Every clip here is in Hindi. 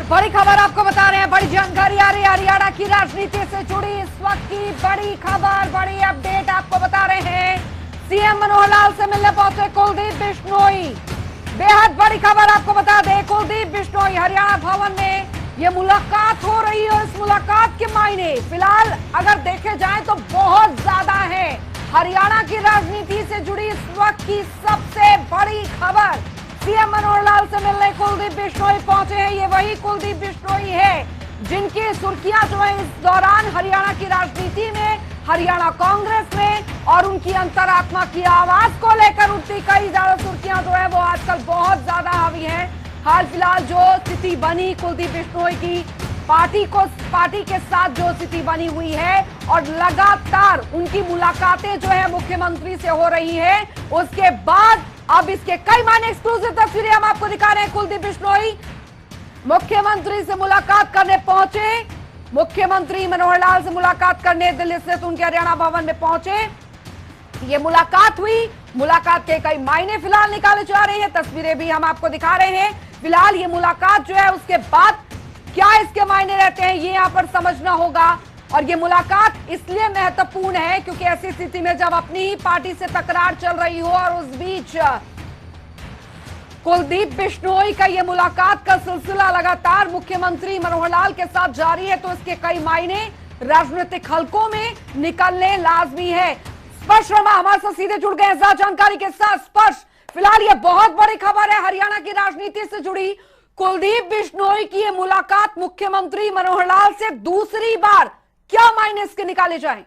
बड़ी खबर आपको बता रहे हैं, बड़ी जानकारी आ रही है हरियाणा की राजनीति से जुड़ी इस वक्त की बड़ी खबर, बड़ी अपडेट आपको बता रहे हैं। सीएम मनोहर लाल से मिलने पहुंचे कुलदीप बिश्नोई। बेहद बड़ी खबर आपको बता दें, कुलदीप बिश्नोई हरियाणा भवन में ये मुलाकात हो रही है और इस मुलाकात के मायने फिलहाल अगर देखे जाए तो बहुत ज्यादा है। हरियाणा की राजनीति से जुड़ी इस वक्त की सबसे बड़ी खबर, सीएम मनोहर लाल से मिलने कुलदीप बिश्नोई पहुंचे हैं। ये वही कुलदीप बिश्नोई है जिनकी सुर्खियां जो है इस दौरान हरियाणा की राजनीति में, हरियाणा कांग्रेस में और उनकी अंतरात्मा की आवाज को लेकर उठती कई ज्यादा सुर्खियां जो है वो आजकल बहुत ज्यादा हावी हैं। हाल फिलहाल जो स्थिति बनी कुलदीप बिश्नोई की, पार्टी के साथ जो स्थिति बनी हुई है और लगातार उनकी मुलाकातें जो है मुख्यमंत्री से हो रही है, उसके बाद अब इसके कई मायने, एक्सक्लूसिव तस्वीरें हम आपको दिखा रहे हैं। कुलदीप बिश्नोई मुख्यमंत्री से मुलाकात करने पहुंचे, मुख्यमंत्री मनोहर लाल से मुलाकात करने दिल्ली स्थित उनके हरियाणा भवन में पहुंचे। ये मुलाकात हुई, मुलाकात के कई मायने फिलहाल निकाले जा रहे हैं, तस्वीरें भी हम आपको दिखा रहे हैं। फिलहाल ये मुलाकात जो है उसके बाद क्या इसके मायने रहते हैं ये यहां पर समझना होगा। और ये मुलाकात इसलिए महत्वपूर्ण है क्योंकि ऐसी स्थिति में जब अपनी ही पार्टी से तकरार चल रही हो और उस बीच कुलदीप बिश्नोई का ये मुलाकात का सिलसिला लगातार मुख्यमंत्री मनोहर लाल के साथ जारी है, तो इसके कई मायने राजनीतिक हलकों में निकलने लाजमी है। स्पर्श शर्मा हमारे साथ सीधे जुड़ गए हैं ज्यादा जानकारी के साथ। स्पर्श, फिलहाल ये बहुत बड़ी खबर है हरियाणा की राजनीति से जुड़ी, कुलदीप बिश्नोई की ये मुलाकात मुख्यमंत्री मनोहर लाल से दूसरी बार, क्या मायने इसके निकाले जाएं?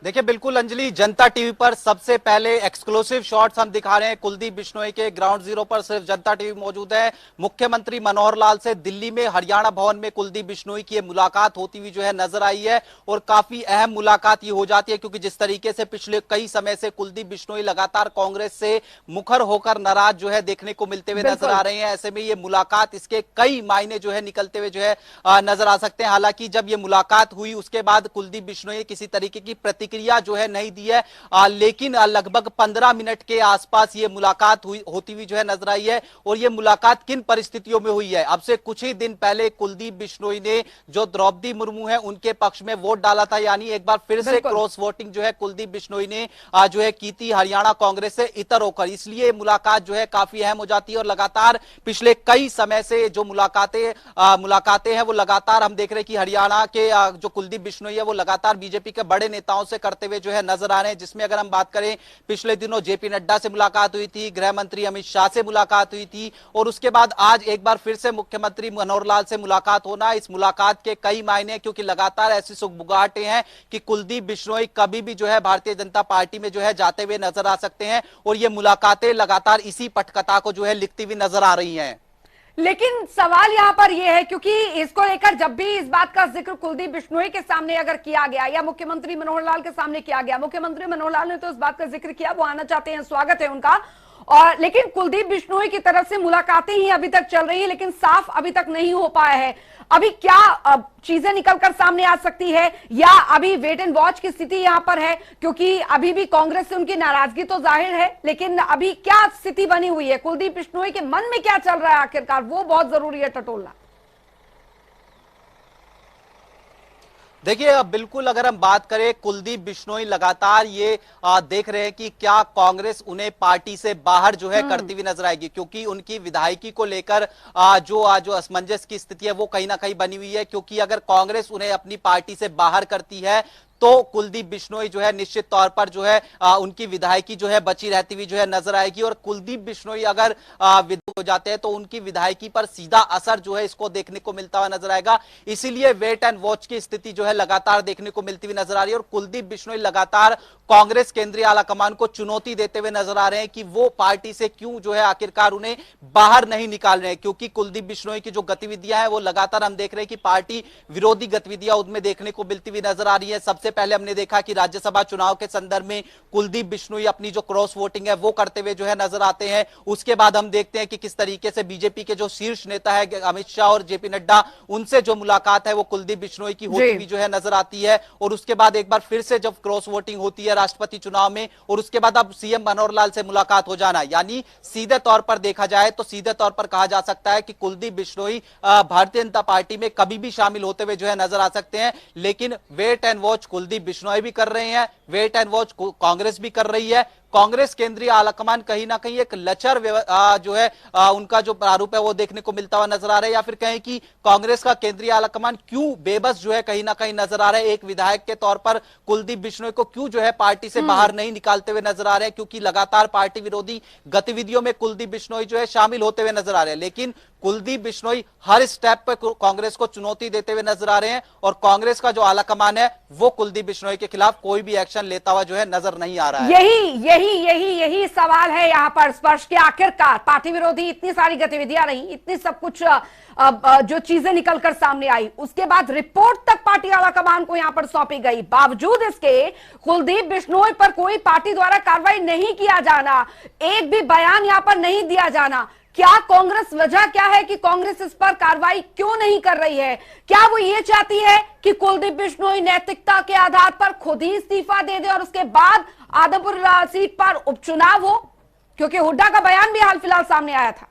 देखिए बिल्कुल अंजलि, जनता टीवी पर सबसे पहले एक्सक्लूसिव शॉट्स हम दिखा रहे हैं कुलदीप बिश्नोई के। ग्राउंड जीरो पर सिर्फ जनता टीवी मौजूद है। मुख्यमंत्री मनोहर लाल से दिल्ली में हरियाणा भवन में कुलदीप बिश्नोई की मुलाकात होती हुई जो है नजर आई है और काफी अहम मुलाकात ये हो जाती है क्योंकि जिस तरीके से पिछले कई समय से कुलदीप बिश्नोई लगातार कांग्रेस से मुखर होकर नाराज जो है देखने को मिलते हुए नजर आ रहे हैं। ऐसे में ये मुलाकात, इसके कई मायने जो है निकलते हुए जो है नजर आ सकते हैं। हालांकि जब ये मुलाकात हुई उसके बाद कुलदीप बिश्नोई किसी तरीके की प्रतिक्रिया जो है नहीं दी है, लेकिन लगभग 15 मिनट के आसपास ये मुलाकात होती हुई जो है नजर आई है। और ये मुलाकात किन परिस्थितियों में हुई है, अब से कुछ ही दिन पहले कुलदीप बिश्नोई ने जो द्रौपदी मुर्मू है उनके पक्ष में वोट डाला था, यानी एक बार फिर से क्रॉस वोटिंग जो है कुलदीप बिश्नोई ने जो है की थी हरियाणा कांग्रेस से इतर होकर। इसलिए मुलाकात जो है काफी अहम हो जाती है और लगातार पिछले कई समय से जो मुलाकातें हैं वो लगातार हम देख रहे हैं कि हरियाणा के जो कुलदीप बिश्नोई है वो लगातार बीजेपी के बड़े नेताओं से करते हुए जो है नजर आ रहे हैं। जिसमें अगर हम बात करें, पिछले दिनों जेपी नड्डा से मुलाकात हुई थी, गृह मंत्री अमित शाह से मुलाकात हुई थी और उसके बाद आज एक बार फिर से मुख्यमंत्री मनोहर लाल से मुलाकात होना। इस मुलाकात के कई मायने क्योंकि लगातार ऐसी सुगबुगाहटें हैं कि कुलदीप बिश्नोई कभी भी जो है भारतीय जनता पार्टी में जो है जाते हुए नजर आ सकते हैं और ये मुलाकातें लगातार इसी पटकथा को जो है लिखती हुई नजर आ रही हैं। लेकिन सवाल यहां पर यह है क्योंकि इसको लेकर जब भी इस बात का जिक्र कुलदीप बिश्नोई के सामने अगर किया गया या मुख्यमंत्री मनोहर लाल के सामने किया गया, मुख्यमंत्री मनोहर लाल ने तो इस बात का जिक्र किया, वो आना चाहते हैं, स्वागत है उनका, और लेकिन कुलदीप बिश्नोई की तरफ से मुलाकातें ही अभी तक चल रही है लेकिन साफ अभी तक नहीं हो पाया है। अभी क्या चीजें निकलकर सामने आ सकती है या अभी वेट एंड वॉच की स्थिति यहां पर है, क्योंकि अभी भी कांग्रेस से उनकी नाराजगी तो जाहिर है, लेकिन अभी क्या स्थिति बनी हुई है, कुलदीप बिश्नोई के मन में क्या चल रहा है आखिरकार, वो बहुत जरूरी है टटोलना। देखिए अब बिल्कुल अगर हम बात करें, कुलदीप बिश्नोई लगातार ये देख रहे हैं कि क्या कांग्रेस उन्हें पार्टी से बाहर जो है करती हुई नजर आएगी, क्योंकि उनकी विधायकी को लेकर जो असमंजस की स्थिति है वो कहीं ना कहीं बनी हुई है। क्योंकि अगर कांग्रेस उन्हें अपनी पार्टी से बाहर करती है तो कुलदीप बिश्नोई जो है निश्चित तौर पर जो है उनकी विधायकी जो है बची रहती हुई जो है नजर आएगी और कुलदीप बिश्नोई अगर विधायक हो जाते हैं तो उनकी विधायकी पर सीधा असर जो है इसको देखने को मिलता हुआ नजर आएगा। इसीलिए वेट एंड वॉच की स्थिति जो है लगातार देखने को मिलती हुई नजर आ रही है और कुलदीप बिश्नोई लगातार कांग्रेस केंद्रीय आलाकमान को चुनौती देते हुए नजर आ रहे हैं कि वो पार्टी से क्यों जो है आखिरकार उन्हें बाहर नहीं निकाल रहे हैं। क्योंकि कुलदीप बिश्नोई की जो गतिविधियां हैं वो लगातार हम देख रहे हैं कि पार्टी विरोधी गतिविधियां उनमें देखने को मिलती हुई नजर आ रही है। सबसे पहले हमने देखा कि राज्यसभा चुनाव के संदर्भ में कुलदीप बिश्नोई अपनी जो क्रॉस वोटिंग है वो करते हुए जो है नजर आते हैं। उसके बाद हम देखते हैं कि किस तरीके से बीजेपी के जो शीर्ष नेता है अमित शाह और जेपी नड्डा, उनसे जो मुलाकात है वो कुलदीप बिश्नोई की होती हुई जो है नजर आती है। और उसके बाद एक बार फिर से जब क्रॉस वोटिंग होती है राष्ट्रपति चुनाव में, और उसके बाद अब सीएम मनोहर लाल से मुलाकात हो जाना, यानी सीधे तौर पर देखा जाए तो सीधे तौर पर कहा जा सकता है कि कुलदीप बिश्नोई भारतीय जनता पार्टी में कभी भी शामिल होते हुए जो है नजर आ सकते हैं। लेकिन wait and watch Kuldeep Bishnoi भी कर रहे हैं, वेट एंड वॉच कांग्रेस भी कर रही है। कांग्रेस केंद्रीय आलाकमान कहीं ना कहीं एक लचर जो है उनका जो प्रारूप है वो देखने को मिलता हुआ नजर आ रहा है, या फिर कहें कि कांग्रेस का केंद्रीय आलाकमान क्यों बेबस जो है कहीं ना कहीं नजर आ रहा है। एक विधायक के तौर पर कुलदीप बिश्नोई को क्यों जो है पार्टी से बाहर नहीं निकालते हुए नजर आ रहे हैं, क्योंकि लगातार पार्टी विरोधी गतिविधियों में कुलदीप बिश्नोई जो है शामिल होते हुए नजर आ रहे हैं। लेकिन कुलदीप बिश्नोई हर स्टेप पर कांग्रेस को चुनौती देते हुए नजर आ रहे हैं, और कांग्रेस का जो आलाकमान है वो कुलदीप बिश्नोई के खिलाफ कोई भी एक्शन लेता हुआ जो है नजर नहीं आ रहा है। यही सवाल है यहाँ पर स्पर्श के, आखिरकार पार्टी विरोधी इतनी सारी गतिविधियां रही, इतनी सब कुछ जो चीजें निकलकर सामने आई, उसके बाद रिपोर्ट तक पार्टी आलाकमान को यहाँ पर सौंपी गई, बावजूद इसके कुलदीप बिश्नोई पर कोई पार्टी द्वारा कार्रवाई नहीं किया जाना, एक भी बयान यहाँ पर नहीं दिया जाना। क्या कांग्रेस, वजह क्या है कि कांग्रेस इस पर कार्रवाई क्यों नहीं कर रही है? क्या वो ये चाहती है कि कुलदीप बिश्नोई नैतिकता के आधार पर खुद ही इस्तीफा दे दे और उसके बाद आदमपुर सीट पर उपचुनाव हो? क्योंकि हुड्डा का बयान भी हाल फिलहाल सामने आया था।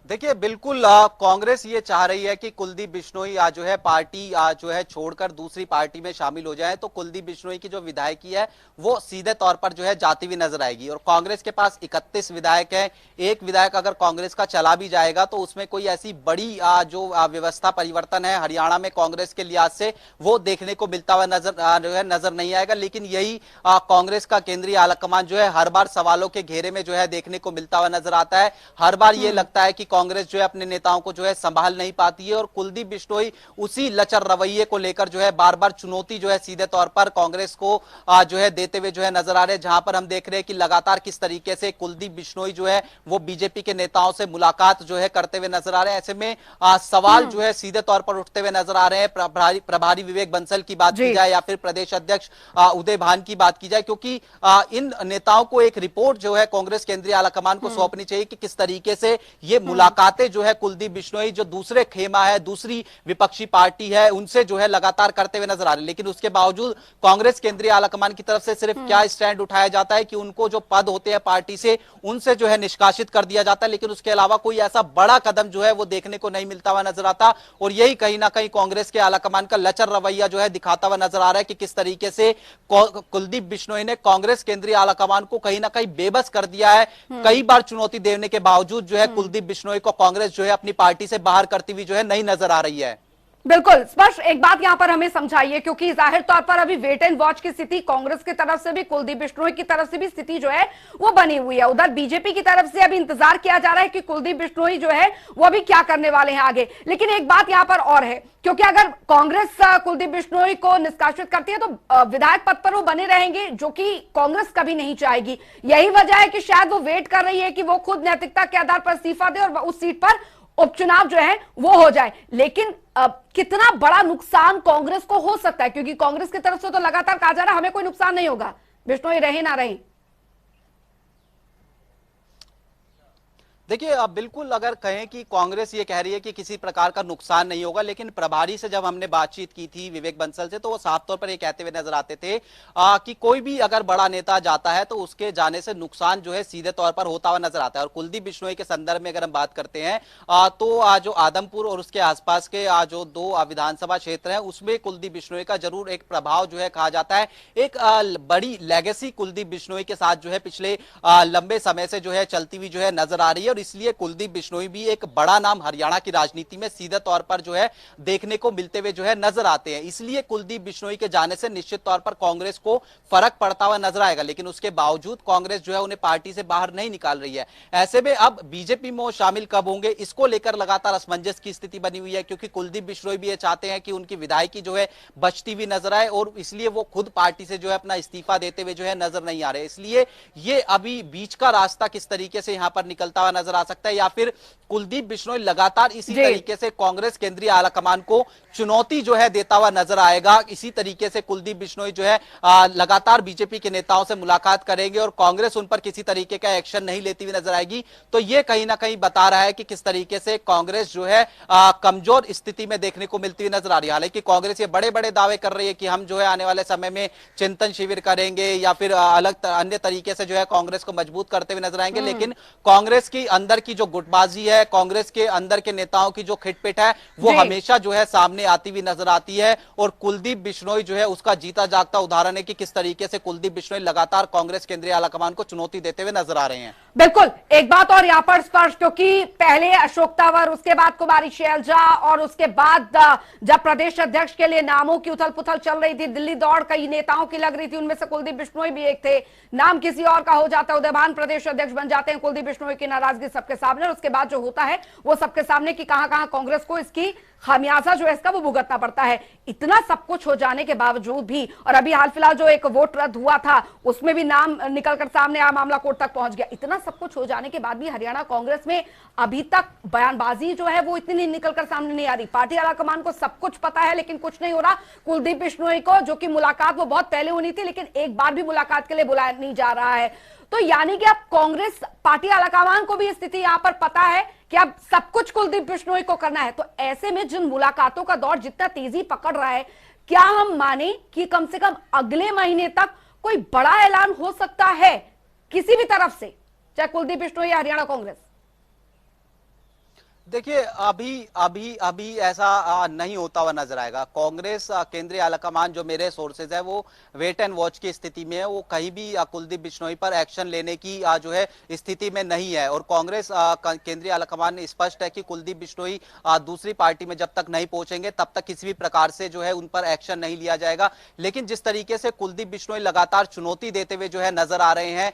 देखिए बिल्कुल कांग्रेस ये चाह रही है कि कुलदीप बिश्नोई जो है पार्टी जो है छोड़कर दूसरी पार्टी में शामिल हो जाए, तो कुलदीप बिश्नोई की जो विधायकी है वो सीधे तौर पर जो है जाती हुई नजर आएगी। और कांग्रेस के पास 31 विधायक है, एक विधायक अगर कांग्रेस का चला भी जाएगा तो उसमें कोई ऐसी बड़ी जो व्यवस्था परिवर्तन है हरियाणा में कांग्रेस के लिहाज से वो देखने को मिलता हुआ नजर नहीं आएगा। लेकिन यही कांग्रेस का केंद्रीय आलाकमान जो है हर बार सवालों के घेरे में जो है देखने को मिलता हुआ नजर आता है। हर बार ये लगता है कि कांग्रेस जो है अपने नेताओं को जो है संभाल नहीं पाती है, और कुलदीप बिश्नोई उसी लचर रवैये को लेकर जो है बार बार चुनौती जो है सीधे तौर पर कांग्रेस को जो है देते हुए जो है नजर आ रहे हैं। जहां पर हम देख रहे हैं कि लगातार किस तरीके से कुलदीप बिश्नोई जो है वो बीजेपी के नेताओं से मुलाकात जो है करते हुए नजर आ रहे हैं। ऐसे में सवाल जो है सीधे तौर पर उठते हुए नजर आ रहे हैं। प्रभारी विवेक बंसल की बात की जाए या फिर प्रदेश अध्यक्ष उदय भान की बात की जाए, क्योंकि इन नेताओं को एक रिपोर्ट जो है कांग्रेस केंद्रीय आलाकमान को सौंपनी चाहिए कि किस तरीके से ये मुलाकातें जो है कुलदीप बिश्नोई जो दूसरे खेमा है, दूसरी विपक्षी पार्टी है, उनसे जो है लगातार करते हुए नजर आ रहे हैं। लेकिन उसके बावजूद कांग्रेस केंद्रीय आलाकमान की तरफ से सिर्फ क्या स्टैंड उठाया जाता है कि उनको जो पद होते हैं पार्टी से उनसे जो है निष्कासित कर दिया जाता है, लेकिन उसके अलावा कोई ऐसा बड़ा कदम जो है वो देखने को नहीं मिलता हुआ नजर आता। और यही कहीं ना कहीं कांग्रेस के आलाकमान का लचर रवैया जो है दिखाता हुआ नजर आ रहा है कि किस तरीके से कुलदीप बिश्नोई ने कांग्रेस केंद्रीय आलाकमान को कहीं ना कहीं बेबस कर दिया है। कई बार चुनौती देने के बावजूद जो है कुलदीप बिश्नोई को कांग्रेस जो है अपनी पार्टी से बाहर करती हुई जो है नहीं नजर आ रही है। बिल्कुल स्पष्ट, एक बात यहां पर हमें समझाइए, क्योंकि जाहिर तौर पर अभी वेट एंड वॉच की स्थिति कांग्रेस की तरफ से भी, कुलदीप बिश्नोई की तरफ से भी स्थिति जो है वो बनी हुई है। उधर बीजेपी की तरफ से अभी इंतजार किया जा रहा है कि कुलदीप बिश्नोई जो है वो अभी क्या करने वाले हैं आगे। लेकिन एक बात यहां पर और है, क्योंकि अगर कांग्रेस कुलदीप बिश्नोई को निष्कासित करती है तो विधायक पद पर वो बने रहेंगे, जो कि कांग्रेस कभी नहीं चाहेगी। यही वजह है कि शायद वो वेट कर रही है कि वो खुद नैतिकता के आधार पर इस्तीफा दे और उस सीट पर उपचुनाव जो है वो हो जाए। लेकिन कितना बड़ा नुकसान कांग्रेस को हो सकता है, क्योंकि कांग्रेस की तरफ से तो लगातार कहा जा रहा है हमें कोई नुकसान नहीं होगा, बिश्नोई रहे ना रहे। देखिए अब बिल्कुल अगर कहें कि कांग्रेस ये कह रही है कि किसी प्रकार का नुकसान नहीं होगा, लेकिन प्रभारी से जब हमने बातचीत की थी विवेक बंसल से, तो वो साफ तौर पर ये कहते हुए नजर आते थे कि कोई भी अगर बड़ा नेता जाता है तो उसके जाने से नुकसान जो है सीधे तौर पर होता हुआ नजर आता है। और कुलदीप बिश्नोई के संदर्भ में अगर हम बात करते हैं तो जो आदमपुर और उसके आसपास के जो 2 विधानसभा क्षेत्र है उसमें कुलदीप बिश्नोई का जरूर एक प्रभाव जो है कहा जाता है। एक बड़ी लेगेसी कुलदीप बिश्नोई के साथ जो है पिछले लंबे समय से जो है चलती हुई जो है नजर आ रही है, और इसलिए कुलदीप बिश्नोई भी एक बड़ा नाम हरियाणा की राजनीति में सीधे तौर पर जो है देखने को मिलते हुए जो है नजर आते हैं। इसलिए कुलदीप बिश्नोई के जाने से निश्चित तौर पर कांग्रेस को फर्क पड़ता हुआ नजर आएगा, लेकिन उसके बावजूद कांग्रेस जो है उन्हें पार्टी से बाहर नहीं निकाल रही है। ऐसे में अब बीजेपी में शामिल कब होंगे इसको लेकर लगातार असमंजस की स्थिति बनी हुई है, क्योंकि कुलदीप बिश्नोई भी ये चाहते हैं कि उनकी विधायकी जो है बचती हुई नजर आए, और इसलिए वो खुद पार्टी से जो है अपना इस्तीफा देते हुए जो है नजर नहीं आ रहे। इसलिए ये अभी बीच का रास्ता किस तरीके से यहां पर निकलता हुआ नजर नजर आ सकता है, या फिर कुलदीप बिश्नोई लगातार इसी तरीके से कांग्रेस केंद्रीय आलाकमान को चुनौती जो है देता हुआ नजर आएगा। इसी तरीके से कुलदीप बिश्नोई जो है लगातार बीजेपी के नेताओं से मुलाकात करेंगे और कांग्रेस उन पर किसी तरीके का एक्शन नहीं लेती हुई नजर आएगी। तो ये कहीं ना कहीं बता रहा है कि किस तरीके से कांग्रेस जो है कमजोर स्थिति में देखने को मिलती हुई नजर आ रही है। हालांकि कांग्रेस ये बड़े बड़े दावे कर रही है कि हम जो है आने वाले समय में चिंतन शिविर करेंगे या फिर अलग अन्य तरीके से जो है कांग्रेस को मजबूत करते हुए नजर आएंगे, लेकिन कांग्रेस की अंदर की जो गुटबाजी है, कांग्रेस के अंदर के नेताओं की जो खिटपिट है, वो हमेशा जो है सामने आती हुई नजर आती है। और कुलदीप बिश्नोई जो है उसका जीता जागता उदाहरण है कि किस तरीके से कुलदीप बिश्नोई लगातार कांग्रेस केंद्रीय आलाकमान को चुनौती देते हुए नजर आ रहे हैं। बिल्कुल, एक बात और यहां पर स्पष्ट, क्योंकि पहले अशोक तंवर, उसके बाद कुमारी शैलजा और उसके बाद जब प्रदेश अध्यक्ष के लिए नामों की उथल पुथल चल रही थी, दिल्ली दौड़ कई नेताओं की लग रही थी, उनमें से कुलदीप बिश्नोई भी एक थे। नाम किसी और का हो जाता है, उदयभान प्रदेश अध्यक्ष बन जाते हैं, कुलदीप बिश्नोई की नाराजगी सबके सामने, और उसके बाद जो होता है वो सबके सामने कि कहां कहां कांग्रेस को इसकी खामियाजा जो है इसका वो भुगतना पड़ता है। इतना सब कुछ हो जाने के बावजूद भी, और अभी हाल फिलहाल जो एक वोट रद्द हुआ था उसमें भी नाम निकलकर सामने आया, मामला कोर्ट तक पहुंच गया। इतना सब कुछ हो जाने के बाद भी हरियाणा कांग्रेस में अभी तक बयानबाजी जो है वो इतनी निकलकर सामने नहीं आ रही। पार्टी आलाकमान को सब कुछ पता है लेकिन कुछ नहीं हो रहा। कुलदीप बिश्नोई को, जो कि मुलाकात वो बहुत पहले होनी थी लेकिन एक बार भी मुलाकात के लिए बुलाया नहीं जा रहा है। तो यानी कि अब कांग्रेस पार्टी आलाकमान को भी स्थिति यहां पर पता है कि अब सब कुछ कुलदीप बिश्नोई को करना है। तो ऐसे में जिन मुलाकातों का दौर जितना तेजी पकड़ रहा है, क्या हम माने कि कम से कम अगले महीने तक कोई बड़ा ऐलान हो सकता है किसी भी तरफ से, चाहे कुलदीप बिश्नोई या हरियाणा कांग्रेस? देखिए, अभी अभी अभी ऐसा नहीं होता हुआ नजर आएगा। कांग्रेस केंद्रीय आलाकमान, जो मेरे सोर्सेज है, वो वेट एंड वॉच की स्थिति में है। वो कहीं भी कुलदीप बिश्नोई पर एक्शन लेने की जो है स्थिति में नहीं है। और कांग्रेस केंद्रीय आलाकमान ने स्पष्ट है कि कुलदीप बिश्नोई दूसरी पार्टी में जब तक नहीं पहुंचेंगे तब तक किसी भी प्रकार से जो है उन पर एक्शन नहीं लिया जाएगा। लेकिन जिस तरीके से कुलदीप बिश्नोई लगातार चुनौती देते हुए जो है नजर आ रहे हैं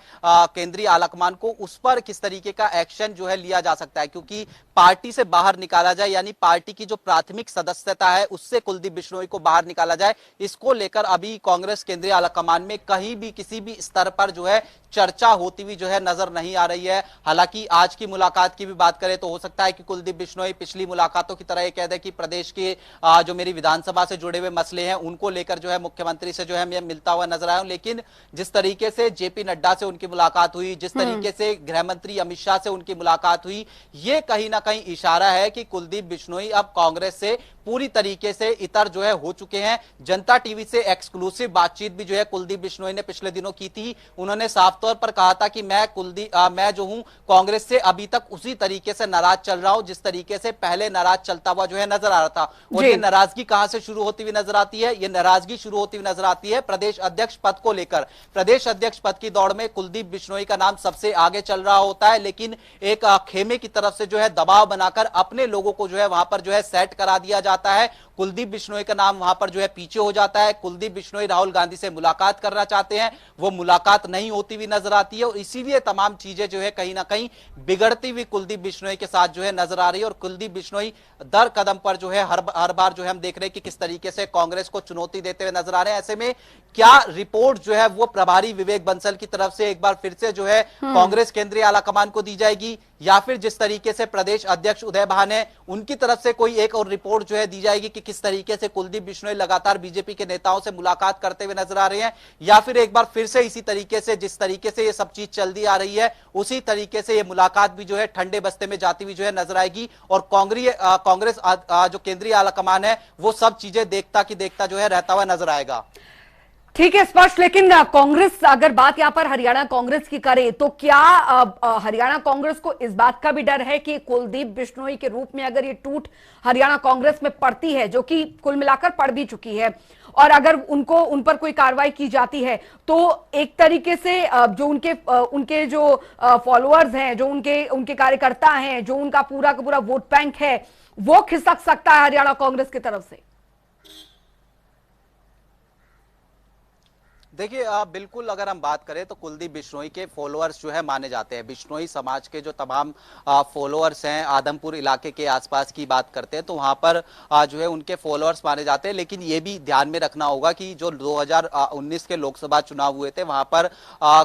केंद्रीय आलाकमान को, उस पर किस तरीके का एक्शन जो है लिया जा सकता है, क्योंकि पार्टी से बाहर निकाला जाए, यानी पार्टी की जो प्राथमिक सदस्यता है उससे कुलदीप बिश्नोई को बाहर निकाला जाए, इसको लेकर अभी कांग्रेस केंद्रीय आलाकमान में कहीं भी किसी भी स्तर पर जो है चर्चा होती हुई जो है नजर नहीं आ रही है। हालांकि आज की मुलाकात की भी बात करें तो हो सकता है कि कुलदीप बिश्नोई पिछली मुलाकातों की तरह ये कह दे कि प्रदेश के जो मेरी विधानसभा से जुड़े हुए मसले हैं उनको लेकर जो है मुख्यमंत्री से जो है मैं मिलता हुआ नजर आया हूं। लेकिन जिस तरीके से जेपी नड्डा से उनकी मुलाकात हुई, जिस तरीके से गृह मंत्री अमित शाह से उनकी मुलाकात हुई, ये कहीं ना कहीं इशारा है कि कुलदीप बिश्नोई अब कांग्रेस से पूरी तरीके से इतर जो है हो चुके हैं। जनता टीवी से एक्सक्लूसिव बातचीत भी जो है कुलदीप बिश्नोई ने पिछले दिनों की थी। उन्होंने साफ तौर पर कहा था कि मैं जो हूं कांग्रेस से अभी तक उसी तरीके से नाराज चल रहा हूं जिस तरीके से पहले नाराज चलता हुआ जो है नजर आ रहा था। और ये नाराजगी कहां से शुरू होती हुई नजर आती है? ये नाराजगी शुरू होती हुई नजर आती है प्रदेश अध्यक्ष पद को लेकर। प्रदेश अध्यक्ष पद की दौड़ में कुलदीप बिश्नोई का नाम सबसे आगे चल रहा होता है, लेकिन एक खेमे की तरफ से जो है दबाव बनाकर अपने लोगों को जो है वहां पर जो है सेट करा दिया जाता है। कुलदीप बिश्नोई का नाम वहां पर जो है पीछे हो जाता है। कुलदीप बिश्नोई राहुल गांधी से मुलाकात करना चाहते हैं, वो मुलाकात नहीं होती हुई नजर आती है, और इसीलिए तमाम चीजें जो है कहीं ना कहीं बिगड़ती हुई कुलदीप बिश्नोई के साथ जो है नजर आ रही है। और कुलदीप बिश्नोई दर कदम पर जो है हर बार जो है हम देख रहे हैं कि किस तरीके से कांग्रेस को चुनौती देते हुए नजर आ रहे हैं। ऐसे में क्या रिपोर्ट जो है वो प्रभारी विवेक बंसल की तरफ से एक बार फिर से जो है कांग्रेस केंद्रीय आलाकमान को दी जाएगी, या फिर जिस तरीके से प्रदेश अध्यक्ष उदयभान है उनकी तरफ से कोई एक और रिपोर्ट जो है दी जाएगी कि किस तरीके से कुलदीप बिश्नोई लगातार बीजेपी के नेताओं से मुलाकात करते हुए नजर आ रहे हैं, या फिर एक बार फिर से इसी तरीके से जिस तरीके से ये सब चीज चलती आ रही है उसी तरीके से ये मुलाकात भी जो है ठंडे बस्ते में जाती हुई जो है नजर आएगी। और कांग्रेस जो केंद्रीय आलाकमान है वो सब चीजें देखता कि देखता जो है रहता हुआ नजर आएगा। ठीक है, स्पष्ट। लेकिन कांग्रेस, अगर बात यहां पर हरियाणा कांग्रेस की करे तो क्या हरियाणा कांग्रेस को इस बात का भी डर है कि कुलदीप बिश्नोई के रूप में अगर ये टूट हरियाणा कांग्रेस में पड़ती है, जो कि कुल मिलाकर पड़ भी चुकी है, और अगर उन पर कोई कार्रवाई की जाती है तो एक तरीके से जो उनके जो फॉलोअर्स हैं, जो उनके कार्यकर्ता हैं, जो उनका पूरा का पूरा वोट बैंक है, वो खिसक सकता है हरियाणा कांग्रेस की तरफ से? देखिए बिल्कुल अगर हम बात करें तो कुलदीप बिश्नोई के फॉलोअर्स जो है माने जाते हैं। बिश्नोई समाज के जो तमाम फॉलोअर्स हैं, आदमपुर इलाके के आसपास की बात करते हैं तो वहां पर जो है उनके फॉलोअर्स माने जाते हैं। लेकिन ये भी ध्यान में रखना होगा कि जो 2019 के लोकसभा चुनाव हुए थे वहां पर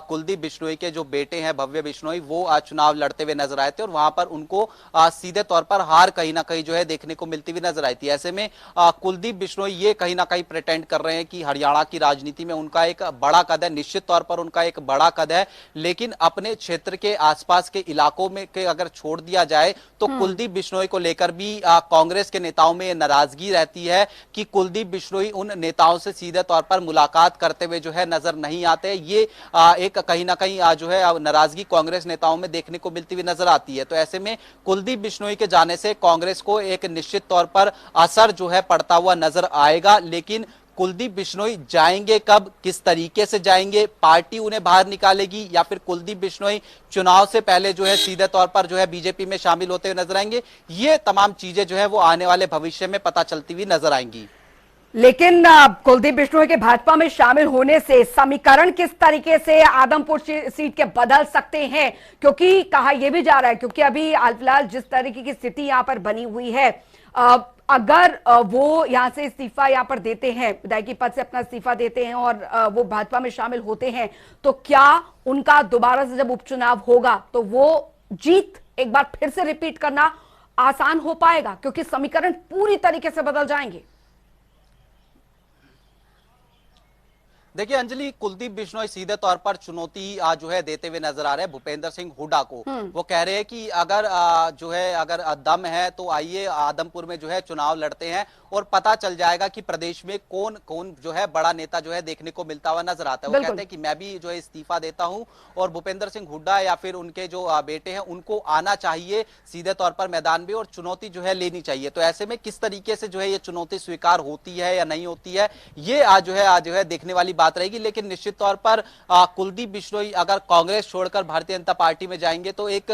कुलदीप बिश्नोई के जो बेटे हैं भव्य बिश्नोई वो चुनाव लड़ते हुए नजर आए थे और वहां पर उनको सीधे तौर पर हार कहीं ना कहीं जो है देखने को मिलती हुई नजर आई थी। ऐसे में कुलदीप बिश्नोई ये कहीं ना कहीं प्रिटेंड कर रहे हैं कि हरियाणा की राजनीति में उनका एक बड़ा कद है, निश्चित तौर पर उनका एक बड़ा कद है। लेकिन अपने क्षेत्र के आसपास के इलाकों में के अगर छोड़ दिया जाए तो कुलदीप बिश्नोई को लेकर भी कांग्रेस के नेताओं में नाराजगी रहती है कि कुलदीप बिश्नोई उन नेताओं से सीधे तौर पर मुलाकात करते हुए जो है नजर नहीं आते। ये एक कहीं ना कहीं जो है नाराजगी कांग्रेस नेताओं में देखने को मिलती हुई नजर आती है। तो ऐसे में कुलदीप बिश्नोई के जाने से कांग्रेस को एक निश्चित तौर पर असर जो है पड़ता हुआ नजर आएगा। लेकिन कुलदीप बिश्नोई जाएंगे कब, किस तरीके से जाएंगे, पार्टी उन्हें बाहर निकालेगी या फिर कुलदीप बिश्नोई चुनाव से पहले जो है सीधे तौर पर जो है बीजेपी में शामिल होते हुए नजर आएंगे, ये तमाम चीजें जो है वो आने वाले भविष्य में पता चलती हुई नजर आएंगी। लेकिन कुलदीप बिश्नोई के भाजपा में शामिल होने से समीकरण किस तरीके से आदमपुर सीट के बदल सकते हैं, क्योंकि कहा यह भी जा रहा है, क्योंकि अभी फिलहाल जिस तरीके की स्थिति यहां पर बनी हुई है, अगर वो यहां से इस्तीफा यहां पर देते हैं, विधायकी पद से अपना इस्तीफा देते हैं और वो भाजपा में शामिल होते हैं, तो क्या उनका दोबारा से जब उपचुनाव होगा तो वो जीत एक बार फिर से रिपीट करना आसान हो पाएगा, क्योंकि समीकरण पूरी तरीके से बदल जाएंगे। देखिए अंजलि, कुलदीप बिश्नोई सीधे तौर पर चुनौती जो है देते हुए नजर आ रहे हैं भूपेंद्र सिंह हुड्डा को। वो कह रहे हैं कि अगर जो है अगर दम है तो आइए आदमपुर में जो है चुनाव लड़ते हैं और पता चल जाएगा कि प्रदेश में कौन कौन जो है बड़ा नेता जो है देखने को मिलता हुआ नजर आता है। वो कहते हैं कि मैं भी जो है इस्तीफा देता हूं और भूपेंद्र सिंह हुड्डा या फिर उनके जो बेटे हैं उनको आना चाहिए सीधे तौर पर मैदान में और चुनौती जो है लेनी चाहिए। तो ऐसे में किस तरीके से जो है ये चुनौती स्वीकार होती है या नहीं होती है, ये आज जो है देखने वाली बात रहेगी। लेकिन निश्चित तौर पर कुलदीप बिश्नोई अगर कांग्रेस छोड़कर भारतीय जनता पार्टी में जाएंगे तो एक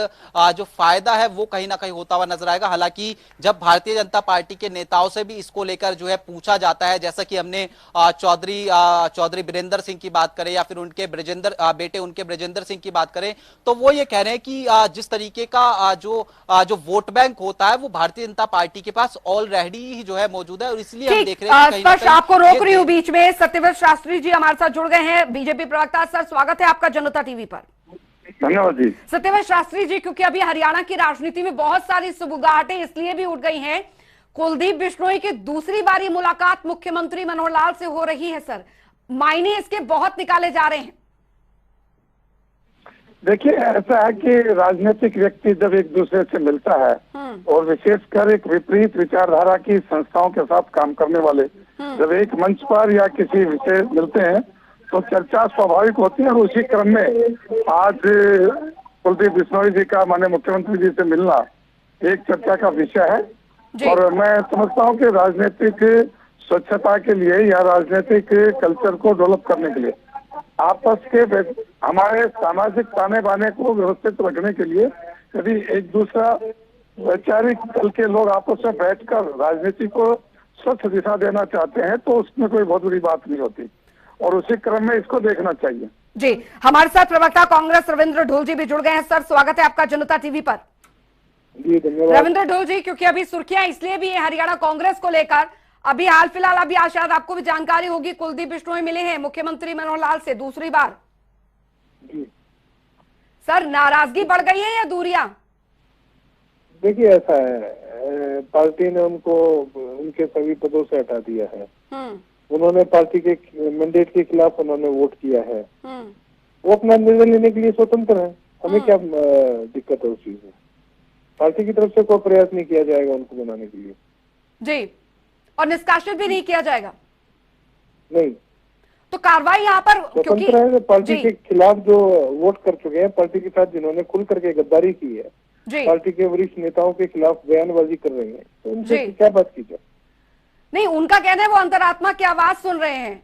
जो फायदा है वो कहीं ना कहीं होता हुआ नजर आएगा। हालांकि जब भारतीय जनता पार्टी के नेताओं से भी इसको लेकर जो है पूछा जाता है, जैसा कि हमने चौधरी वीरेंद्र सिंह की बात करें या फिर उनके बेटे उनके ब्रजेंद्र सिंह की बात करें, तो वो ये कह रहे हैं कि जिस तरीके का जो वोट बैंक होता है वो भारतीय जनता पार्टी के पास ऑलरेडी ही जो है मौजूद है और इसलिए हम देख रहे हैं। आपको रोक रही हूं बीच में, सत्यव्रत शास्त्री जी हमारे साथ जुड़ गए हैं, बीजेपी प्रवक्ता। सर स्वागत है आपका जनता टीवी पर। धन्यवाद जी। सत्यव्रत शास्त्री जी, क्योंकि अभी हरियाणा की राजनीति में बहुत सारी सुबुगाहटें इसलिए भी उठ गई हैं, कुलदीप बिश्नोई की दूसरी बारी मुलाकात मुख्यमंत्री मनोहर लाल से हो रही है। सर मायने इसके बहुत निकाले जा रहे हैं। देखिए ऐसा है कि राजनीतिक व्यक्ति जब एक दूसरे से मिलता है और विशेषकर एक विपरीत विचारधारा की संस्थाओं के साथ काम करने वाले जब एक मंच पर या किसी विषय मिलते हैं तो चर्चा स्वाभाविक होती है। और उसी क्रम में आज कुलदीप बिश्नोई जी का माननीय मुख्यमंत्री जी से मिलना एक चर्चा का विषय है। और मैं समझता हूँ कि राजनीतिक स्वच्छता के लिए या राजनीतिक कल्चर को डेवलप करने के लिए आपस के हमारे सामाजिक ताने बाने को व्यवस्थित रखने के लिए यदि एक दूसरा वैचारिक दल के लोग आपस में बैठकर राजनीति को स्वच्छ दिशा देना चाहते हैं तो उसमें कोई बहुत बड़ी बात नहीं होती और उसी क्रम में इसको देखना चाहिए। जी, हमारे साथ प्रवक्ता कांग्रेस रविंद्र ढोल जी भी जुड़ गए हैं। सर स्वागत है आपका जनता टीवी पर। जी धन्यवाद। रविंद्र ढोल जी, क्योंकि अभी सुर्खियां इसलिए भी है हरियाणा कांग्रेस को लेकर, अभी हाल फिलहाल अभी आज शायद आपको भी जानकारी होगी, कुलदीप बिश्नोई मिले हैं मुख्यमंत्री मनोहर लाल से दूसरी बार। जी सर नाराजगी बढ़ गई है या दूरियां? देखिए ऐसा है, पार्टी ने उनको उनके सभी पदों से हटा दिया है। उन्होंने पार्टी के मैंडेट के खिलाफ उन्होंने वोट किया है। वो अपना निर्णय लेने के लिए स्वतंत्र है, हमें क्या दिक्कत है उस चीज में। पार्टी की तरफ से कोई प्रयास नहीं किया जाएगा उनको बनाने के लिए। जी, और निष्कासित भी नहीं किया जाएगा? नहीं, तो कार्रवाई यहाँ पर स्वतंत्र है। पार्टी के खिलाफ जो वोट कर चुके हैं, पार्टी के साथ जिन्होंने खुल करके गद्दारी की है, पार्टी के वरिष्ठ नेताओं के खिलाफ बयानबाजी कर रहे हैं, तो उनसे क्या बात की जाए? नहीं, उनका कहना है वो अंतरात्मा की आवाज सुन रहे हैं।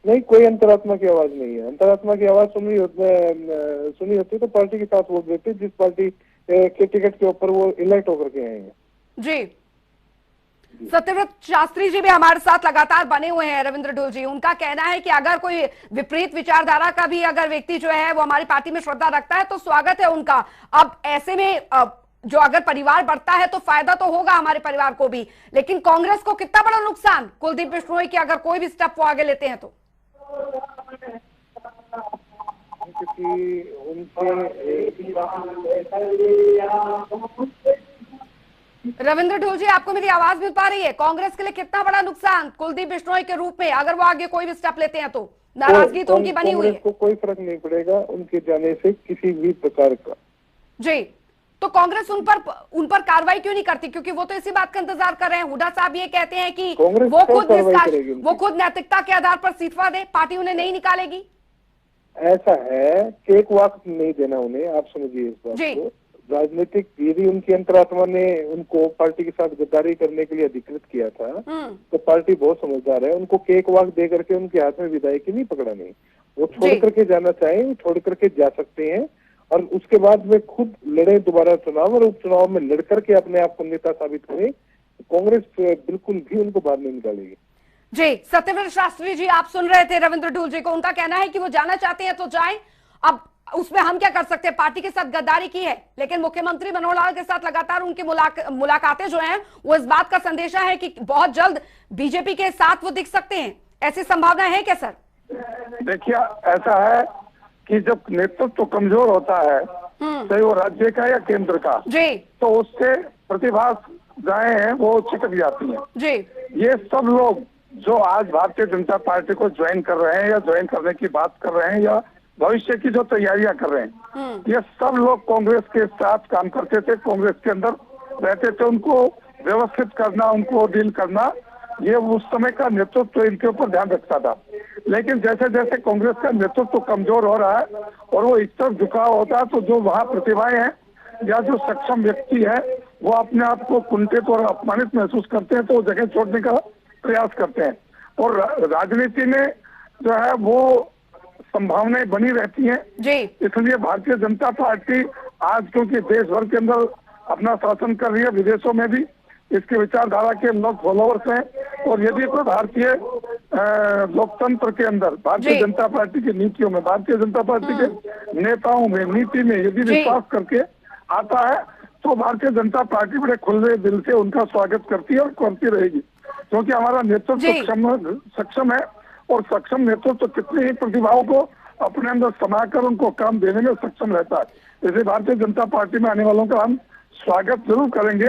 नहीं, कोई अंतरात्मा की आवाज नहीं है। अंतरात्मा की आवाज सुनी होती तो पार्टी के साथ वोट देते जिस पार्टी के टिकट के ऊपर वो इलेक्ट होकर के आए हैं। जी, सत्यव्रत शास्त्री जी भी हमारे साथ लगातार बने हुए हैं। रविंद्र ढोल जी, उनका कहना है कि अगर कोई विपरीत विचारधारा का भी अगर व्यक्ति जो है वो हमारी पार्टी में श्रद्धा रखता है तो स्वागत है उनका। अब ऐसे में जो अगर परिवार बढ़ता है तो फायदा तो होगा हमारे परिवार को भी, लेकिन कांग्रेस को कितना बड़ा नुकसान कुलदीप बिश्नोई की अगर कोई भी स्टेप वो आगे लेते हैं तो? रविंद्र ढोल जी, आपको मेरी आवाज मिल पा रही है? कांग्रेस के लिए कितना बड़ा नुकसान कुलदीप बिश्नोई के रूप में अगर वो आगे कोई भी स्टेप लेते हैं तो? नाराजगी तो उनकी बनी हुई है। को कोई फर्क नहीं पड़ेगा उनके जाने से किसी भी प्रकार का। जी, तो कांग्रेस उन पर कार्रवाई क्यों नहीं करती? क्योंकि वो तो इसी बात का इंतजार कर रहे हैं। हुड्डा साहब ये कहते हैं कि वो खुद नैतिकता के आधार पर इस्तीफा दे, पार्टी उन्हें नहीं निकालेगी। ऐसा है, केक वॉक नहीं देना उन्हें, आप समझिए इस बात को। राजनीतिक यदि उनकी अंतरात्मा ने उनको पार्टी के साथ गद्दारी करने के लिए अधिकृत किया था तो पार्टी बहुत समझदार है, उनको केक वॉक दे करके उनके हाथ में विदाई नहीं पकड़ानी। वो छोड़ करके जाना चाहें छोड़ करके जा सकते हैं, और उसके बाद वे खुद लड़े दोबारा चुनाव, और उपचुनाव में लड़ करके अपने आप को नेता साबित करें। कांग्रेस बिल्कुल भी उनको बाहर नहीं निकालेगी। जी, सत्यव्रत शास्त्री जी, आप सुन रहे थे रविंद्र ढोल जी को। उनका कहना है कि वो जाना चाहते हैं तो जाएं, अब उसमें हम क्या कर सकते हैं? पार्टी के साथ गद्दारी की है, लेकिन मुख्यमंत्री मनोहर लाल के साथ लगातार उनकी मुलाकातें जो हैं वो इस बात का संदेशा है कि बहुत जल्द बीजेपी के साथ वो दिख सकते हैं। ऐसी संभावना है क्या सर? देखिए, ऐसा है कि जब नेतृत्व तो कमजोर होता है, चाहे वो राज्य का या केंद्र का, जी, तो उससे प्रतिभागियां हैं वो छिटक जाती हैं। जी, ये सब लोग जो आज भारतीय जनता पार्टी को ज्वाइन कर रहे हैं या ज्वाइन करने की बात कर रहे हैं या भविष्य की जो तैयारियां कर रहे हैं, ये सब लोग कांग्रेस के साथ काम करते थे, कांग्रेस के अंदर रहते थे। उनको व्यवस्थित करना, उनको डील करना, ये उस समय का नेतृत्व इनके ऊपर ध्यान रखता था। लेकिन जैसे जैसे कांग्रेस का नेतृत्व कमजोर हो रहा है और वो इस तरफ झुकाव होता है, तो जो वहाँ प्रतिभाएं हैं या जो सक्षम व्यक्ति है वो अपने आप को कुंठित और अपमानित महसूस करते हैं, तो वो जगह छोड़ने का प्रयास करते हैं। और राजनीति में जो है वो संभावनाएं बनी रहती हैं। इसलिए भारतीय जनता पार्टी आज क्योंकि देश भर के अंदर अपना शासन कर रही है, विदेशों में भी इसके विचारधारा के लोग फॉलोअर्स हैं, और यदि कोई भारतीय लोकतंत्र के अंदर भारतीय जनता पार्टी की नीतियों में, भारतीय जनता पार्टी के नेताओं में, नीति में यदि विश्वास करके आता है तो भारतीय जनता पार्टी बड़े खुले दिल से उनका स्वागत करती है और करती रहेगी, क्योंकि हमारा नेतृत्व सक्षम है, और सक्षम नेतृत्व तो कितने ही प्रतिभाओं को अपने अंदर समाकर उनको काम देने में सक्षम रहता है। इसलिए भारतीय जनता पार्टी में आने वालों का हम स्वागत जरूर करेंगे,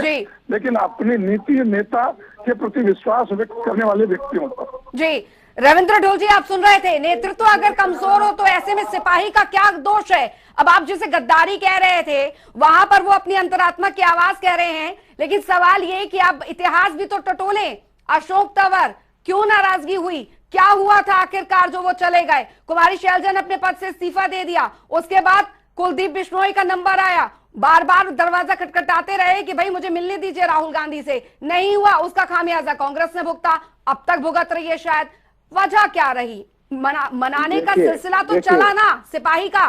लेकिन अपनी नीति नेता के प्रति विश्वास व्यक्त करने वाले व्यक्तियों पर। जी, रविंद्र ढोल जी, आप सुन रहे थे, नेतृत्व अगर कमजोर हो तो ऐसे में सिपाही का क्या दोष है? अब आप जिसे गद्दारी कह रहे थे वहां पर वो अपनी अंतरात्मा की आवाज कह रहे हैं, लेकिन सवाल ये कि आप इतिहास भी तो टटोले। अशोक तंवर, क्यों नाराजगी हुई? क्या हुआ था आखिरकार जो वो चले गए? कुमारी शैलजा ने अपने पद से इस्तीफा दे दिया, उसके बाद कुलदीप बिश्नोई का नंबर आया, बार बार दरवाजा खटखटाते रहे कि भाई मुझे मिलने दीजिए राहुल गांधी से, नहीं हुआ। उसका खामियाजा कांग्रेस ने भुगता, अब तक भुगत रही है। शायद वजह क्या रही? मनाने का सिलसिला तो चला ना सिपाही का।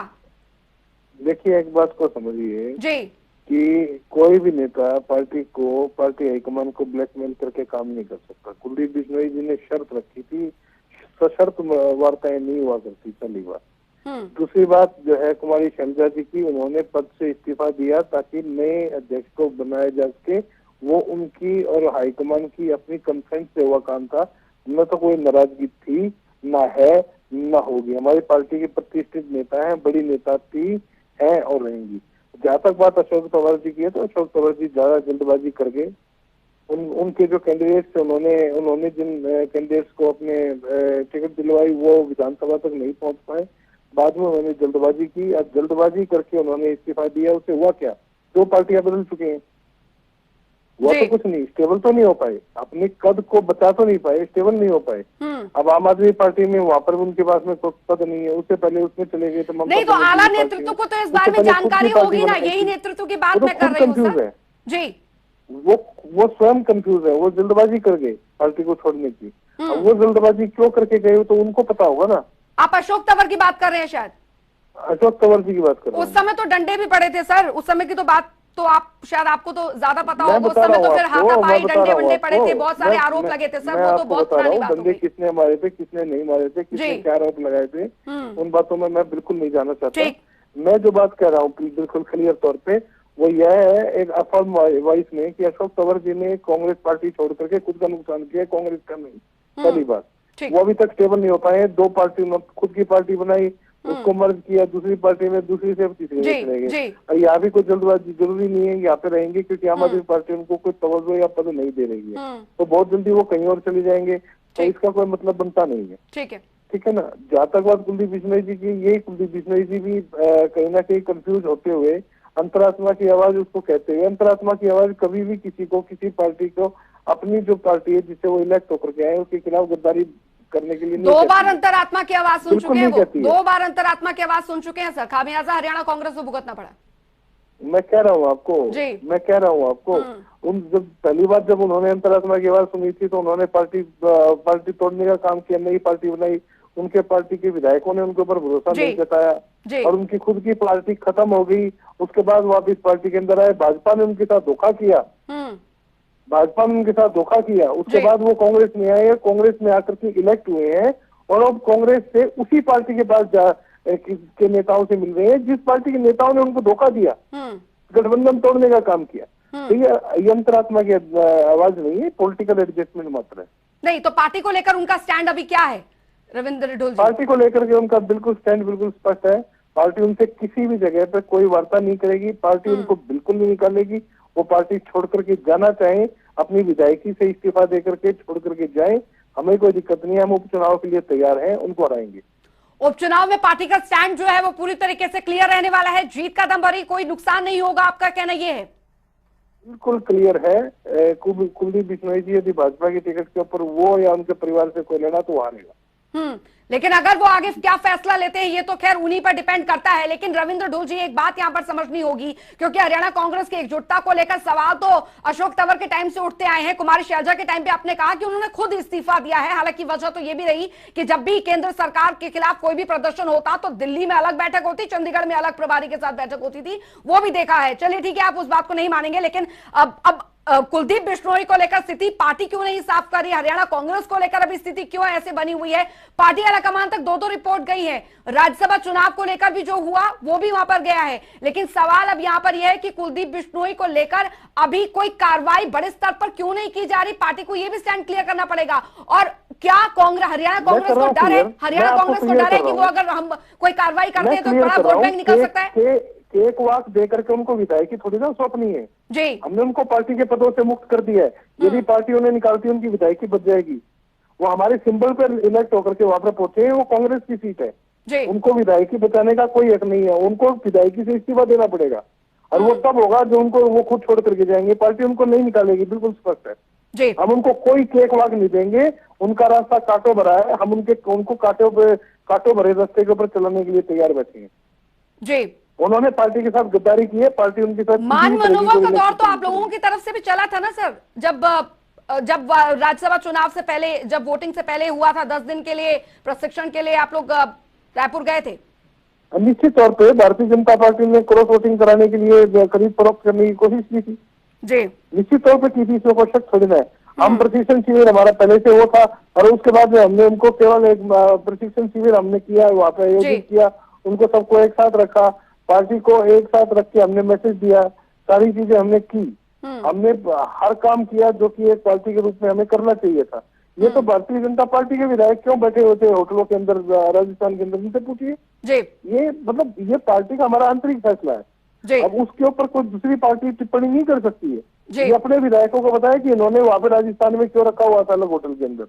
देखिए, एक बात को समझिए जी कि कोई भी नेता पार्टी हाईकमान को ब्लैकमेल करके काम नहीं कर सकता। कुलदीप बिश्नोई जी ने शर्त रखी थी, सशर्त वार्ताएं नहीं हुआ करती, पहली बात। दूसरी बात जो है कुमारी शैलजा जी की, उन्होंने पद से इस्तीफा दिया ताकि नए अध्यक्ष को बनाया जा सके। वो उनकी और हाईकमान की अपनी कंसेंट से हुआ काम था, न तो कोई नाराजगी थी, ना है, ना होगी। हमारी पार्टी के प्रतिष्ठित नेता हैं, बड़ी नेता थी, हैं और रहेंगी। जहाँ तक बात अशोक तंवर जी की है, तो अशोक तंवर जी ज्यादा जल्दबाजी कर गए। उनके जो कैंडिडेट्स थे, उन्होंने जिन कैंडिडेट्स को अपने टिकट दिलवाई वो विधानसभा तक नहीं पहुंच पाए। बाद में उन्होंने जल्दबाजी की, अब जल्दबाजी करके उन्होंने इस्तीफा दिया। उससे हुआ क्या? 2 पार्टियां बदल चुके हैं, हुआ तो कुछ नहीं, स्टेबल तो नहीं हो पाए, अपने कद को बचा तो नहीं पाए, स्टेबल नहीं हो पाए। अब आम आदमी पार्टी में वहाँ पर उनके पास में पद नहीं है, उससे पहले उसमें चले गए तो नहीं, तो आला नेतृत्व को तो इस बारे में जानकारी होगी ना, यही नेतृत्व की बात मैं कर रही हूँ सर। जी, वो स्वयं कंफ्यूज है, वो जल्दबाजी कर गए पार्टी को छोड़ने की। अब वो जल्दबाजी क्यों करके गए तो उनको पता होगा ना। आप अशोक तंवर की बात कर रहे हैं शायद? अशोक तंवर जी की बात कर रहे हैं। उस समय तो डंडे भी पड़े थे सर, उस समय की तो बात तो आप शायद आपको तो ज्यादा पता मैं होगा, उस बता समय रहा तो हूँ फिर आपको, हाथापाई मैं बता डंडे रहा हूँ वंडे पड़े थे, आपको, बहुत सारे आरोप लगे थे सर, मैं वो तो आपको बहुत बता रहा पुरानी हूँ बात हो बंदे गई। किसने मारे थे, किसने नहीं मारे थे, किसने जी। क्या आरोप लगाए थे, उन बातों में मैं बिल्कुल नहीं जाना चाहता। ठीक। मैं जो बात कह रहा हूँ बिल्कुल क्लियर तौर पे, वो यह है एक अफर्म वॉइस में कि अशोक तंवर जी ने कांग्रेस पार्टी छोड़ करके खुद का नुकसान किया, कांग्रेस का नहीं। पहली बात, ठीक। वो अभी तक स्टेबल नहीं हो पाए। दो पार्टी, खुद की पार्टी बनाई, उसको मर्ज किया दूसरी पार्टी में, दूसरी से तीसरी में चले गए। और यहाँ भी कोई जल्दबाजी जरूरी नहीं है, यहाँ पे रहेंगे क्योंकि आम आदमी पार्टी उनको कोई तवज्जो या पद नहीं दे रही है, तो बहुत जल्दी वो कहीं और चले जाएंगे, तो इसका कोई मतलब बनता नहीं है। ठीक है ना। जहाँ तक बात कुलदीप बिश्नोई जी की, ये कुलदीप बिश्नोई जी भी कहीं ना कहीं कंफ्यूज होते हुए, अंतरात्मा की आवाज उसको कहते हुए, अंतरात्मा की आवाज कभी भी किसी को, किसी पार्टी को, अपनी जो पार्टी है जिससे वो इलेक्ट होकर के आए उसके खिलाफ गद्दारी करने के लिए नहीं। 2 बार अंतरात्मा की आवाज सुन चुके हैं वो, 2 बार अंतरात्मा की आवाज सुन चुके हैं सर, खामियाजा हरियाणा कांग्रेस को भुगतना पड़ा। मैं कह रहा हूँ आपको, मैं कह रहा हूँ आपको, उन जब पहली बार जब उन्होंने अंतरात्मा की आवाज सुनी थी तो उन्होंने पार्टी तोड़ने का काम किया, नई पार्टी बनाई, उनके पार्टी के विधायकों ने उनके ऊपर भरोसा नहीं जताया और उनकी खुद की पार्टी खत्म हो गई। उसके बाद वापिस पार्टी के अंदर आए, भाजपा ने उनके साथ धोखा किया, भाजपा ने उनके साथ धोखा किया। उसके बाद वो कांग्रेस में आए, कांग्रेस में आकर के इलेक्ट हुए हैं और अब कांग्रेस से उसी पार्टी के पास के नेताओं से मिल रहे हैं जिस पार्टी के नेताओं ने उनको धोखा दिया, गठबंधन तोड़ने का काम किया। तो ये अंतरात्मा की आवाज नहीं है, पॉलिटिकल एडजस्टमेंट मात्र है। नहीं तो पार्टी को लेकर उनका स्टैंड अभी क्या है रविंद्र ढोल जी? पार्टी को लेकर के उनका बिल्कुल स्टैंड बिल्कुल स्पष्ट है। पार्टी उनसे किसी भी जगह पे कोई वार्ता नहीं करेगी, पार्टी उनको बिल्कुल नहीं निकालेगी। वो पार्टी छोड़ करके जाना चाहे, अपनी विधायकी से इस्तीफा दे करके छोड़ करके जाए, हमें कोई दिक्कत नहीं है, हम उपचुनाव के लिए तैयार हैं, उनको हराएंगे। उपचुनाव में पार्टी का स्टैंड जो है वो पूरी तरीके से क्लियर रहने वाला है, जीत का दम भरी, कोई नुकसान नहीं होगा, आपका कहना ये है? बिल्कुल क्लियर है। कुलदीप बिश्नोई जी यदि भाजपा की टिकट के ऊपर वो या उनके परिवार से कोई लड़ा तो वो हारेगा। लेकिन अगर वो आगे क्या फैसला लेते हैं ये तो खैर उन्हीं पर डिपेंड करता है। लेकिन रविंद्र ढोल जी एक बात यहां पर समझनी होगी, क्योंकि हरियाणा कांग्रेस की एकजुटता को लेकर सवाल तो अशोक तंवर के टाइम से उठते आए हैं। कुमारी शैलजा के टाइम पे आपने कहा कि उन्होंने खुद इस्तीफा दिया है, हालांकि वजह तो ये भी रही कि जब भी केंद्र सरकार के खिलाफ कोई भी प्रदर्शन होता तो दिल्ली में अलग बैठक होती, चंडीगढ़ में अलग प्रभारी के साथ बैठक होती थी, वो भी देखा है। चलिए ठीक है, आप उस बात को नहीं मानेंगे, लेकिन अब कुलदीप बिश्नोई को लेकर स्थिति पार्टी क्यों नहीं साफ कर रही? हरियाणा कांग्रेस को लेकर अभी स्थिति क्यों ऐसे बनी हुई है? पार्टी हाईकमान तक 2 रिपोर्ट गई है, राज्यसभा चुनाव को लेकर भी जो हुआ वो भी वहां पर गया है। लेकिन सवाल अब यहां पर यह है कि कुलदीप बिश्नोई को लेकर अभी कोई कार्रवाई बड़े स्तर पर क्यों नहीं की जा रही? पार्टी को यह भी स्टैंड क्लियर करना पड़ेगा। और क्या हरियाणा कांग्रेस को डर है, हरियाणा कांग्रेस को डर है कि वो अगर हम कोई कार्रवाई करते हैं तो बड़ा वोट बैंक निकल सकता है? केक वाक दे करके उनको विधायकी थोड़ी ना सौंपनी है जी। हमने उनको पार्टी के पदों से मुक्त कर दिया है। यदि पार्टी उन्हें निकालती है उनकी विधायकी बच जाएगी। वो हमारे सिंबल पर इलेक्ट होकर के वहां पर पहुंचे हैं, वो कांग्रेस की सीट है जी। उनको विधायकी बचाने का कोई हक नहीं है, उनको विधायकी से इस्तीफा देना पड़ेगा और वो तब होगा जो उनको वो खुद छोड़ करके जाएंगे, पार्टी उनको नहीं निकालेगी, बिल्कुल स्पष्ट है जी। हम उनको कोई केक वाक नहीं देंगे, उनका रास्ता कांटो भरा है, हम उनको कांटो भरे रास्ते के ऊपर चलाने के लिए तैयार बैठे हैं जी। उन्होंने पार्टी के साथ गद्दारी की है, पार्टी उनके साथ मान मनोबल का दौर तो आप लोगों की तरफ से भी चला था ना सर, जब राज्यसभा चुनाव से पहले, जब वोटिंग से पहले हुआ था, 10 दिन के लिए प्रशिक्षण के लिए आप लोग रायपुर गए थे। निश्चित तौर पे भारतीय जनता पार्टी ने क्रॉस वोटिंग कराने के लिए खरीद फरोख्त करने की कोशिश की थी जी, निश्चित तौर पे की थी, इसमें कोई शक थोड़ी ना है। हम प्रशिक्षण शिविर हमारा पहले से वो था और उसके बाद में हमने उनको केवल एक प्रशिक्षण शिविर हमने किया, वहाँ पे आयोजित किया, उनको सबको एक साथ रखा, पार्टी को एक साथ रख के हमने मैसेज दिया, सारी चीजें हमने की, हमने हर काम किया जो कि एक पार्टी के रूप में हमें करना चाहिए था। ये तो भारतीय जनता पार्टी के विधायक क्यों बैठे होते हैं होटलों के अंदर राजस्थान के अंदर, उनसे पूछिए। ये मतलब ये पार्टी का हमारा आंतरिक फैसला है, अब उसके ऊपर कोई दूसरी पार्टी टिप्पणी नहीं कर सकती है। ये अपने विधायकों को बताया कि इन्होंने वहां पर राजस्थान में क्यों रखा हुआ था अलग होटल के अंदर,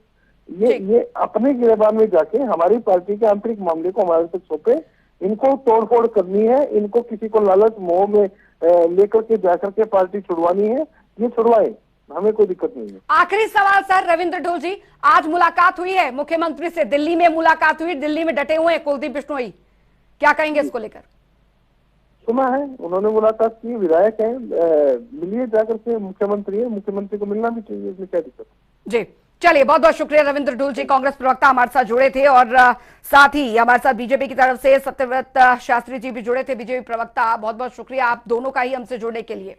ये अपने गिरबान में जाके हमारी पार्टी के आंतरिक मामले को हमारे तक सौंपे। इनको तोड़फोड़ करनी है, इनको किसी को लालच मोह में लेकर के जाकर के पार्टी छुड़वानी है, ये छुड़वाए, हमें कोई दिक्कत नहीं है। आखिरी सवाल सर रविंद्र ढोल जी, आज मुलाकात हुई है मुख्यमंत्री से, दिल्ली में मुलाकात हुई, दिल्ली में डटे हुए हैं कुलदीप बिश्नोई, क्या कहेंगे इसको लेकर? सुना है उन्होंने मुलाकात की, विधायक है, मिलिए जाकर के, मुख्यमंत्री है, मुख्यमंत्री को मिलना भी चाहिए, इसमें क्या दिक्कत? जी चलिए, बहुत बहुत शुक्रिया रविंद्र ढूल जी, कांग्रेस प्रवक्ता हमारे साथ जुड़े थे, और साथ ही हमारे साथ बीजेपी की तरफ से सत्यव्रत शास्त्री जी भी जुड़े थे, बीजेपी प्रवक्ता। बहुत बहुत शुक्रिया आप दोनों का ही हमसे जुड़ने के लिए।